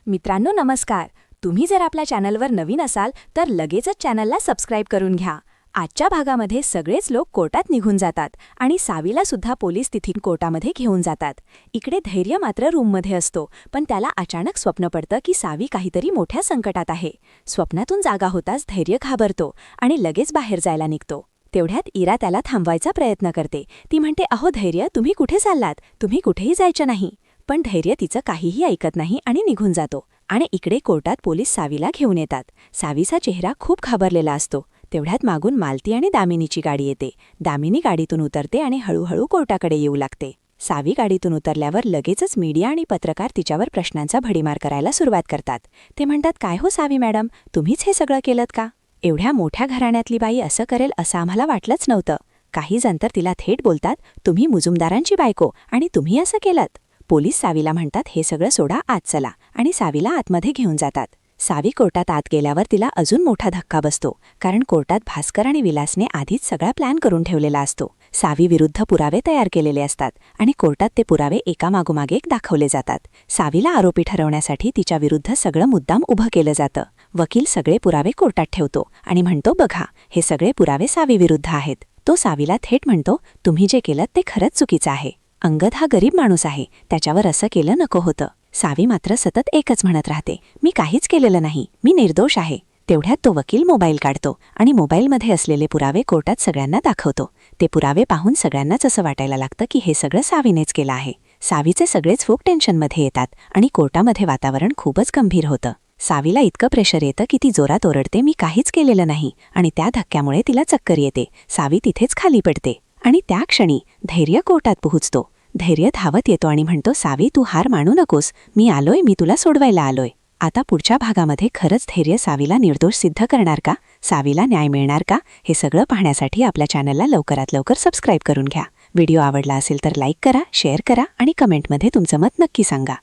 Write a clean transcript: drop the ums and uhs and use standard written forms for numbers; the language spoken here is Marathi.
मित्रांनो नमस्कार. तुम्ही जर आपल्या चॅनलवर नवीन असाल तर लगेचच चॅनलला सबस्क्राईब करून घ्या. आजच्या भागामध्ये सगळेच लोक कोर्टात निघून जातात आणि सावीला सुद्धा पोलीस तिथून कोर्टामध्ये घेऊन जातात. इकडे धैर्य मात्र रूममध्ये असतो, पण त्याला अचानक स्वप्न पडतं की सावी काहीतरी मोठ्या संकटात आहे. स्वप्नातून जागा होताच धैर्य घाबरतो आणि लगेच बाहेर जायला निघतो. तेवढ्यात इरा त्याला थांबवायचा प्रयत्न करते. ती म्हणते, अहो धैर्य, तुम्ही कुठे चाललात? तुम्ही कुठेही जायचं नाही. पण धैर्य तिचं काहीही ऐकत नाही आणि निघून जातो. आणि इकडे कोर्टात पोलीस सावीला घेऊन येतात. सावीचा चेहरा खूप घाबरलेला असतो. तेवढ्यात मागून मालती आणि दामिनीची गाडी येते. दामिनी गाडीतून उतरते आणि हळूहळू कोर्टाकडे येऊ लागते. सावी गाडीतून उतरल्यावर लगेचच मीडिया आणि पत्रकार तिच्यावर प्रश्नांचा भडीमार करायला सुरुवात करतात. ते म्हणतात, काय हो सावी मॅडम, तुम्हीच हे सगळं केलंत का? एवढ्या मोठ्या घराण्यातली बाई असं करेल असं आम्हाला वाटलंच नव्हतं. काही जण तर तिला थेट बोलतात, तुम्ही मुजुमदारांची बायको आणि तुम्ही असं केलंत. पोलीस सावीला म्हणतात, हे सगळं सोडा, आत चला, आणि सावीला आतमध्ये घेऊन जातात. सावी कोर्टात आत गेल्यावर तिला अजून मोठा धक्का बसतो, कारण कोर्टात भास्कर आणि विलासने आधीच सगळा प्लॅन करून ठेवलेला असतो. सावी विरुद्ध पुरावे तयार केलेले असतात आणि कोर्टात ते पुरावे एकामागोमाग एक दाखवले जातात. सावीला आरोपी ठरवण्यासाठी तिच्या विरुद्ध सगळं मुद्दाम उभं केलं जातं. वकील सगळे पुरावे कोर्टात ठेवतो आणि म्हणतो, बघा, हे सगळे पुरावे सावी विरुद्ध आहेत. तो सावीला थेट म्हणतो, तुम्ही जे केलं ते खरंच चुकीचं आहे. अंगद हा गरीब माणूस आहे, त्याच्यावर असं केलं नको होतं. सावी मात्र सतत एकच म्हणत राहते, मी काहीच केलेलं नाही, मी निर्दोष आहे. तेवढ्यात तो वकील मोबाईल काढतो आणि मोबाईलमध्ये असलेले पुरावे कोर्टात सगळ्यांना दाखवतो. ते पुरावे पाहून सगळ्यांनाच असं वाटायला लागतं की हे सगळं सावीनेच केलं आहे. सावीचे सगळेच फोक टेन्शनमध्ये येतात आणि कोर्टामध्ये वातावरण खूपच गंभीर होतं. सावीला इतकं प्रेशर येतं की ती जोरात ओरडते, मी काहीच केलेलं नाही, आणि त्या धक्क्यामुळे तिला चक्कर येते. सावी तिथेच खाली पडते आणि त्या क्षणी धैर्य कोर्टात पोहोचतो. धैर्य धावत येतो आणि म्हणतो, सावी, तू हार मानू नकोस, मी आलोय, मी तुला सोडवायला आलोय. आता पुढच्या भागामध्ये खरंच धैर्य सावीला निर्दोष सिद्ध करणार का? सावीला न्याय मिळणार का? हे सगळं पाहण्यासाठी आपल्या चॅनलला लवकरात लवकर सबस्क्राईब करून घ्या. व्हिडिओ आवडला असेल तर लाईक करा, शेअर करा आणि कमेंटमध्ये तुमचं मत नक्की सांगा.